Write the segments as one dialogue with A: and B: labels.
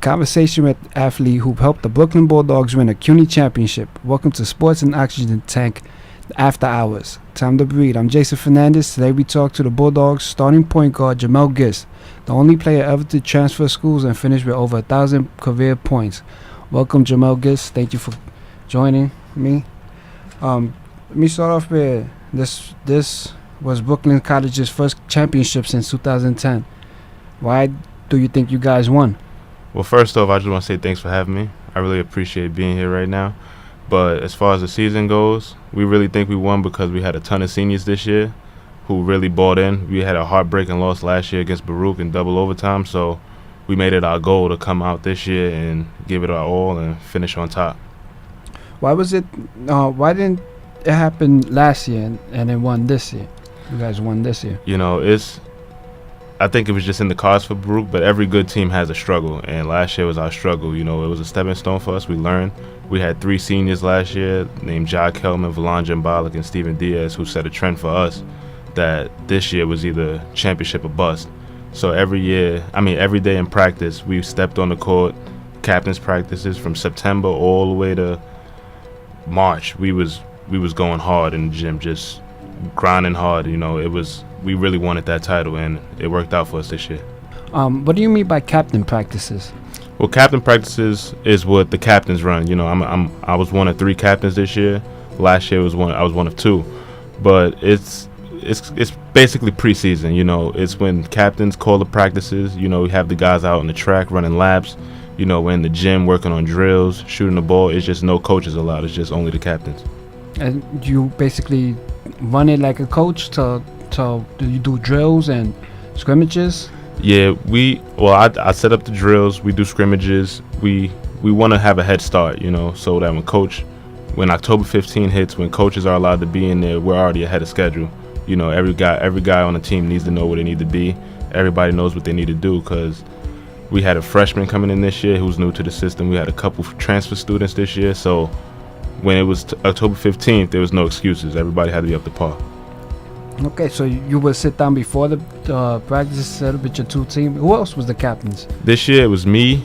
A: conversation with athlete who helped the Brooklyn Bulldogs win a CUNY championship. Welcome to Sports and Oxygen Tank After Hours. Time to breathe. I'm Jason Fernandez. Today we talk to the Bulldogs starting point guard Jamel Gist, the only player ever to transfer schools and finish with over 1,000 career points. Welcome, Jamel Gist. Thank you for joining me. Let me start off with this was Brooklyn College's first championship since 2010. Why do you think you guys won?
B: Well, first off, I just want to say thanks for having me. I really appreciate being here right now. But as far as the season goes, we really think we won because we had a ton of seniors this year who really bought in. We had a heartbreaking loss last year against Baruch in double overtime, so we made it our goal to come out this year and give it our all and finish on top.
A: Why didn't it happen last year and then won this year? You guys won this year.
B: You know, I think it was just in the cards for Baruch, but every good team has a struggle, and last year was our struggle. You know, it was a stepping stone for us. We learned. We had 3 seniors last year named Jai Kelman, Valan Jambalik, and Steven Diaz, who set a trend for us that this year was either championship or bust. So every day in practice, we stepped on the court, captain's practices from September all the way to March. We was going hard in the gym, just grinding hard. You know, we really wanted that title, and it worked out for us this year.
A: What do you mean by captain practices?
B: Well, captain practices is what the captains run. You know, I was one of 3 captains this year. Last year I was one of 2, but it's basically preseason. You know, it's when captains call the practices. You know, we have the guys out on the track running laps. You know, we're in the gym working on drills, shooting the ball. It's just no coaches allowed. It's just only the captains. And
A: you basically run it like a coach to do you do drills and scrimmages?
B: Yeah, I set up the drills. We do scrimmages. We want to have a head start, you know, so that when October 15 hits, when coaches are allowed to be in there, we're already ahead of schedule. You know, every guy on the team needs to know where they need to be. Everybody knows what they need to do because we had a freshman coming in this year who's new to the system. We had a couple transfer students this year, so when it was October 15th, there was no excuses. Everybody had to be up to par.
A: Okay, so you would sit down before the practice, set up with your 2 teams. Who else was the captains?
B: This year it was me,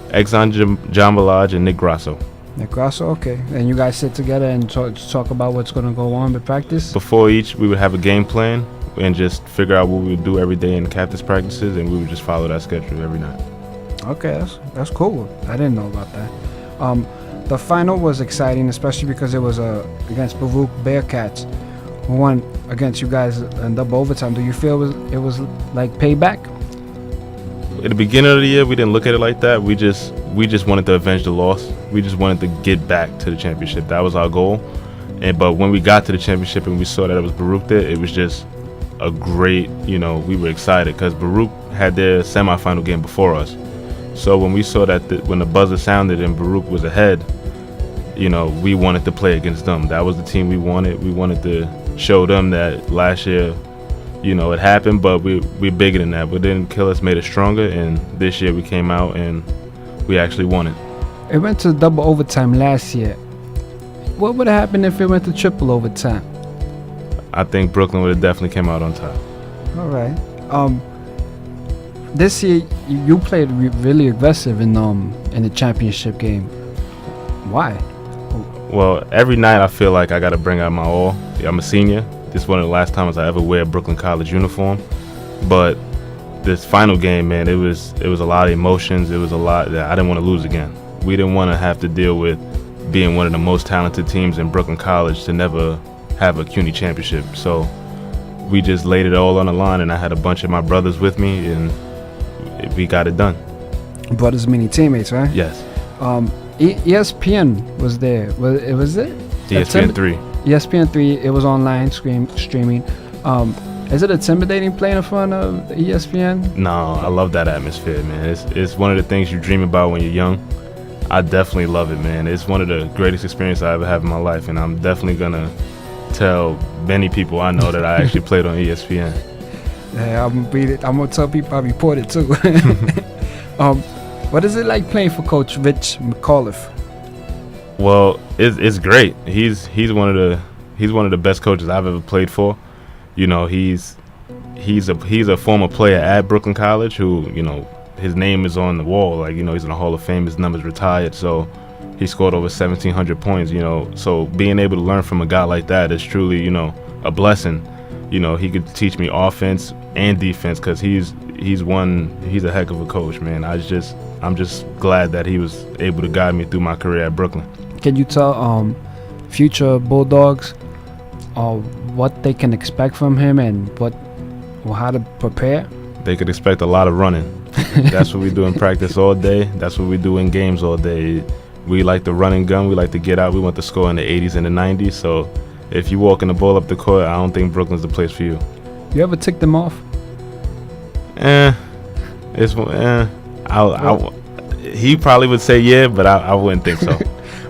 B: Exxon Jambalaj, and Nick Grasso.
A: Nick Grasso, okay. And you guys sit together and talk about what's going to go on with practice?
B: Before each, we would have a game plan and just figure out what we would do every day in captain's practices, and we would just follow that schedule every night.
A: Okay, that's cool. I didn't know about that. The final was exciting, especially because it was against Baruch Bearcats, who won against you guys in double overtime. Do you feel it was like payback?
B: At the beginning of the year, we didn't look at it like that. We just wanted to avenge the loss. We just wanted to get back to the championship. That was our goal. But when we got to the championship and we saw that it was Baruch there, it was just a great, you know, we were excited because Baruch had their semifinal game before us. So when we saw that when the buzzer sounded and Baruch was ahead, you know, we wanted to play against them. That was the team we wanted. We wanted to show them that last year, you know, it happened, but we're bigger than that. But didn't kill us, made us stronger, and this year we came out and we actually won it.
A: It went to double overtime last year. What would have happened if it went to triple overtime?
B: I think Brooklyn would have definitely came out on top.
A: All right. This year you played really aggressive in the championship game. Why?
B: Well, every night I feel like I got to bring out my all. I'm a senior. This is one of the last times I ever wear a Brooklyn College uniform. But this final game, man, it was a lot of emotions. It was a lot that I didn't want to lose again. We didn't want to have to deal with being one of the most talented teams in Brooklyn College to never have a CUNY championship. So we just laid it all on the line, and I had a bunch of my brothers with me, and we got it done.
A: Brothers meaning teammates, right?
B: Yes.
A: ESPN was there. Was it?
B: ESPN 3.
A: ESPN 3. It was online streaming. Is it intimidating playing in front of ESPN?
B: No, I love that atmosphere, man. It's one of the things you dream about when you're young. I definitely love it, man. It's one of the greatest experiences I ever have in my life, and I'm definitely gonna tell many people I know that I actually played on ESPN.
A: Yeah, I'm gonna tell people I reported too. What is it like playing for Coach Rich McAuliffe?
B: Well, it's great. He's one of the best coaches I've ever played for. You know, he's a former player at Brooklyn College who, you know, his name is on the wall. Like, you know, he's in the Hall of Fame. His number's retired. So he scored over 1,700 points. You know, so being able to learn from a guy like that is truly, you know, a blessing. You know, he could teach me offense and defense because he's a heck of a coach, man. I'm just glad that he was able to guide me through my career at Brooklyn.
A: Can you tell future Bulldogs what they can expect from him and how to prepare?
B: They could expect a lot of running. That's what we do in practice all day. That's what we do in games all day. We like to run and gun. We like to get out. We want to score in the 80s and the 90s. So if you walking the ball up the court, I don't think Brooklyn's the place for you.
A: You ever tick them off?
B: He probably would say yeah, but I wouldn't think so.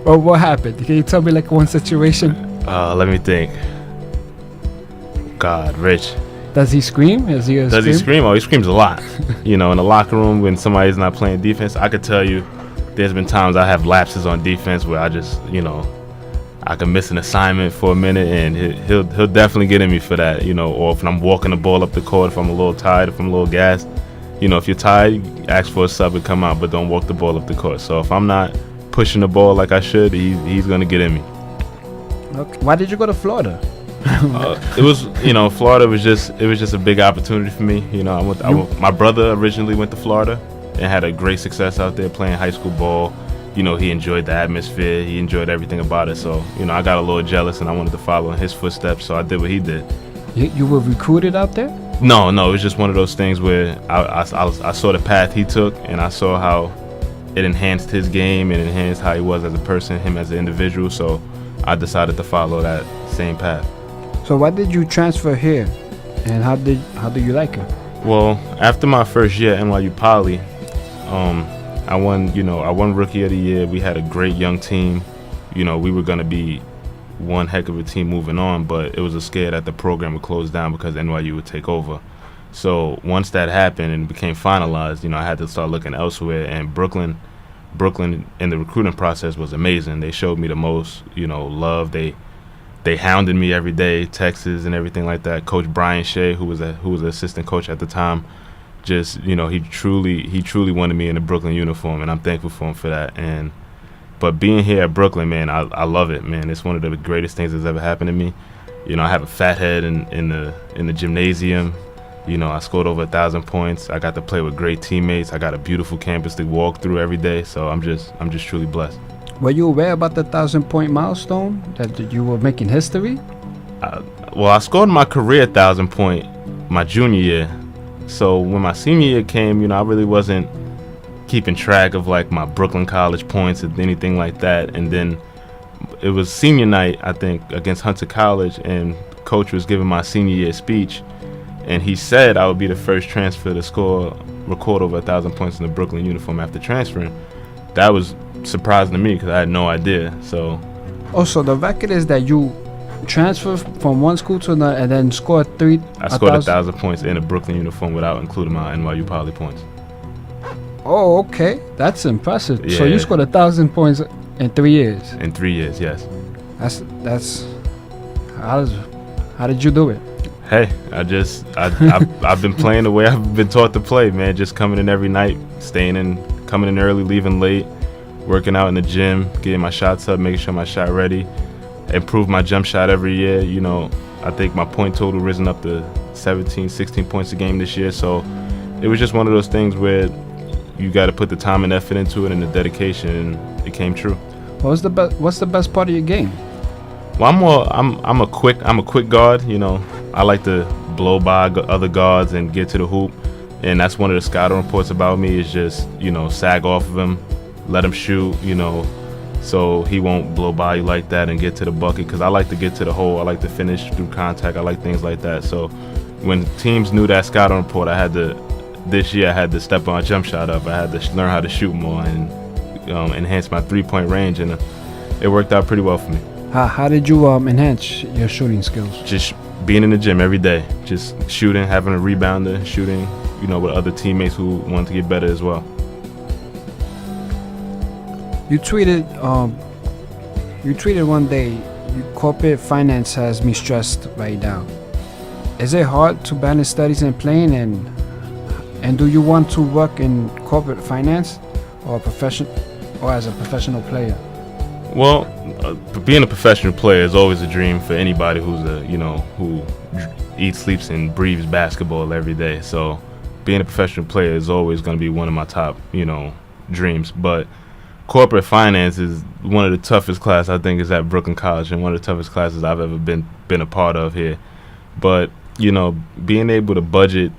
A: Well, what happened? Can you tell me like one situation?
B: Let me think. God, Rich.
A: Does he scream? Does he
B: scream? Oh, he screams a lot. You know, in the locker room when somebody's not playing defense, I could tell you there's been times I have lapses on defense where I just, you know, I can miss an assignment for a minute and he'll definitely get in me for that, you know, or if I'm walking the ball up the court, if I'm a little tired, if I'm a little gassed. You know, if you're tired, you ask for a sub and come out, but don't walk the ball up the court. So if I'm not pushing the ball like I should, he's going to get in me.
A: Okay. Why did you go to Florida?
B: It was, you know, Florida was just a big opportunity for me. You know, my brother originally went to Florida and had a great success out there playing high school ball. You know, he enjoyed the atmosphere. He enjoyed everything about it. So, you know, I got a little jealous and I wanted to follow in his footsteps. So I did what he did.
A: You were recruited out there?
B: No, it was just one of those things where I saw the path he took and I saw how it enhanced his game and enhanced how he was as a person, him as an individual. So I decided to follow that same path.
A: So why did you transfer here, and how do you like it?
B: Well, after my first year at NYU Poly, I won Rookie of the Year. We had a great young team. You know, we were gonna be one heck of a team moving on, but it was a scare that the program would close down because NYU would take over. So once that happened and became finalized, you know, I had to start looking elsewhere. And Brooklyn in the recruiting process was amazing. They showed me the most, you know, love. They hounded me every day, texts and everything like that. Coach Brian Shea, who was the assistant coach at the time, just, you know, he truly wanted me in a Brooklyn uniform, and I'm thankful for him for that. But being here at Brooklyn, man, I love it, man. It's one of the greatest things that's ever happened to me. You know, I have a fat head in the gymnasium. You know, I scored over 1,000 points. I got to play with great teammates. I got a beautiful campus to walk through every day. So I'm just truly blessed.
A: Were you aware about the 1,000-point milestone that you were making history?
B: Well, I scored my career 1,000-point my junior year. So when my senior year came, you know, I really wasn't keeping track of like my Brooklyn College points or anything like that. And then it was senior night, I think, against Hunter College, and coach was giving my senior year speech, and he said I would be the first transfer to record over 1,000 points in the Brooklyn uniform after transferring. That was surprising to me because I had no idea. So
A: also the record is that you transferred from one school to another and then scored
B: I scored 1,000 points in a Brooklyn uniform without including my NYU Poly points.
A: Oh, okay, that's impressive.
B: Yeah.
A: So you scored 1,000 points in 3 years.
B: In 3 years, yes.
A: That's how did you do it?
B: Hey, I've been playing the way I've been taught to play, man. Just coming in every night, coming in early, leaving late, working out in the gym, getting my shots up, making sure my shot ready, improve my jump shot every year. You know, I think my point total risen up to 17, 16 points a game this year. So it was just one of those things where you got to put the time and effort into it and the dedication, and it came true.
A: What's the best part of your game?
B: Well, I'm a quick guard. You know, I like to blow by other guards and get to the hoop, and that's one of the scouting reports about me is just, you know, sag off of him, let him shoot, you know, so he won't blow by you like that and get to the bucket, because I like to get to the hole. I like to finish through contact. I like things like that. So when teams knew that scouting report, this year I had to step my jump shot up. I had to learn how to shoot more and enhance my three-point range, and it worked out pretty well for me.
A: How did you enhance your shooting skills?
B: Just being in the gym every day, just shooting, having a rebounder, shooting, you know, with other teammates who want to get better as well.
A: You tweeted one day, corporate finance has me stressed right now. Is it hard to balance studies and playing, and And do you want to work in corporate finance or as a professional player?
B: Well, being a professional player is always a dream for anybody who eats, sleeps, and breathes basketball every day. So being a professional player is always going to be one of my top, dreams. But corporate finance is one of the toughest classes, I think, is at Brooklyn College, and one of the toughest classes I've ever been a part of here. But, being able to budget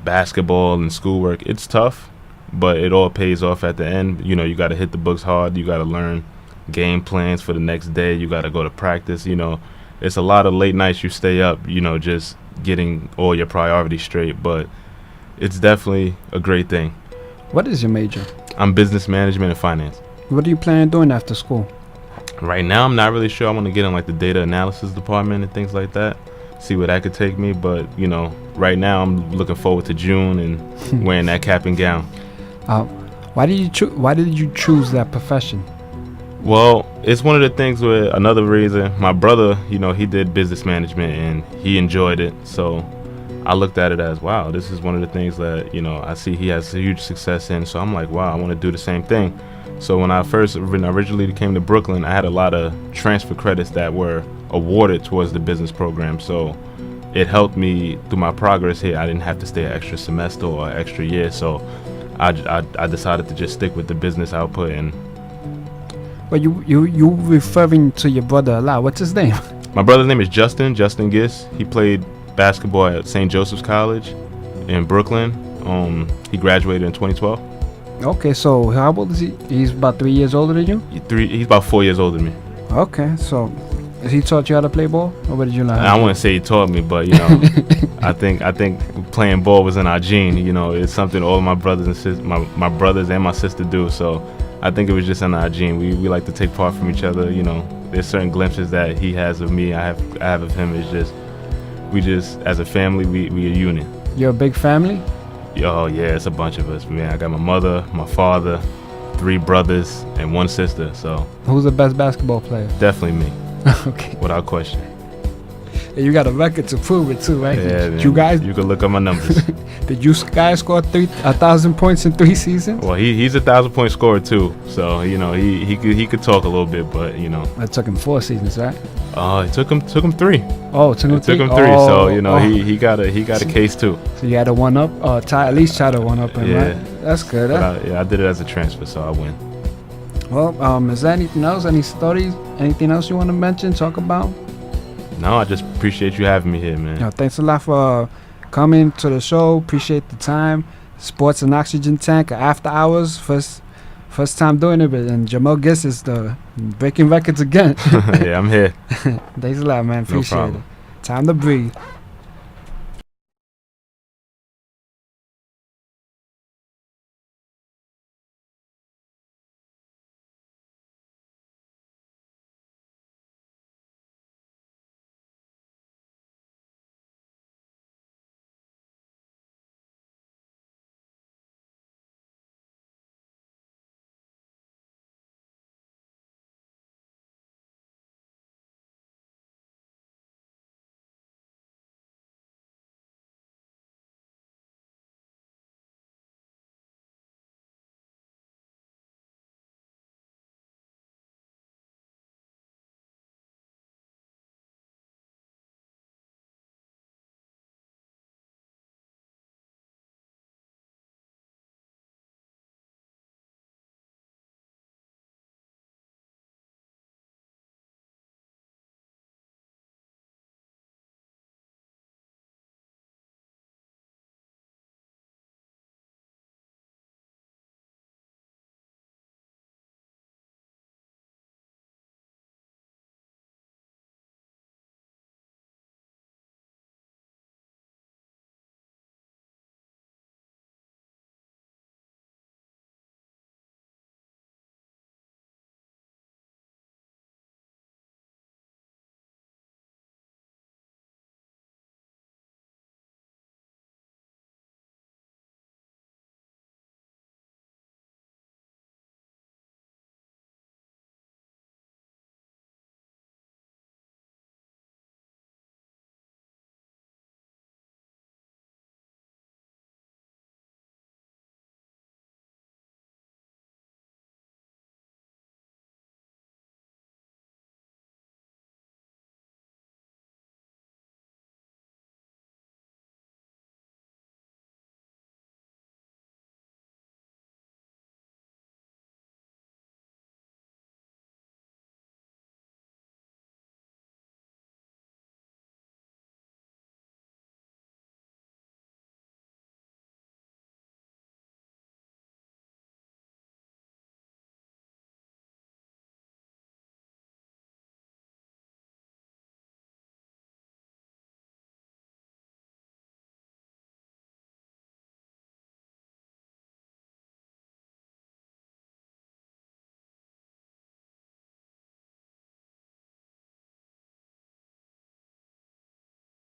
B: basketball and schoolwork, it's tough, but it all pays off at the end. You got to hit the books hard. You got to learn game plans for the next day. You got to go to practice. It's a lot of late nights you stay up, just getting all your priorities straight. But it's definitely a great thing.
A: What is your major?
B: I'm business management and finance.
A: What are you planning on doing after school?
B: Right now, I'm not really sure. I want to get in like the data analysis department and things like that. See where that could take me. But, right now I'm looking forward to June and wearing that cap and gown.
A: Why did you choose that profession?
B: Well, it's one of the things where another reason, my brother, he did business management and he enjoyed it. So I looked at it as, wow, this is one of the things that, I see he has a huge success in. So I'm like, wow, I want to do the same thing. So when I originally came to Brooklyn, I had a lot of transfer credits that were awarded towards the business program. So it helped me through my progress here. I didn't have to stay an extra semester or an extra year. So I decided to just stick with the business output. And
A: But you referring to your brother a lot. What's his name?
B: my brother's name is Justin Gist. He played basketball at St. Joseph's College in Brooklyn. He graduated in 2012.
A: Okay, so how old is he? He's about 3 years older than you?
B: He's about 4 years older than me.
A: Okay, so has he taught you how to play ball, or what did you learn?
B: I wouldn't say he taught me, but I think playing ball was in our gene. It's something all of my brothers and my brothers and my sister do. So I think it was just in our gene. We like to take part from each other. There's certain glimpses that he has of me, I have of him. It's just we as a family, we a unit.
A: You're a big family?
B: Oh yeah, it's a bunch of us, man. I got my mother, my father, 3 brothers, and 1 sister. So
A: who's the best basketball player?
B: definitely me,
A: Okay.
B: without question.
A: And you got a record to prove it too, right?
B: Yeah,
A: Did you guys?
B: You can look up my numbers.
A: Did you guys score 1,000 points in 3 seasons?
B: Well, he's a 1,000-point scorer too, so he could talk a little bit, but
A: It took him 4 seasons, right?
B: it took him 3.
A: Oh, it took him 3.
B: It took him 3, so he got a case too.
A: So you had to one up, or at least try to one up him,
B: Yeah.
A: right? That's good.
B: But I did it as a transfer, so I win.
A: Well, is there anything else? Any stories? Anything else you want to mention? Talk about?
B: No, I just appreciate you having me here, man.
A: Yo, thanks a lot for coming to the show. Appreciate the time. Sports and Oxygen Tank after hours. First time doing it, and Jamel Gist is the breaking records again.
B: Yeah, I'm here.
A: Thanks a lot, man. Appreciate
B: problem.
A: it. Time to breathe.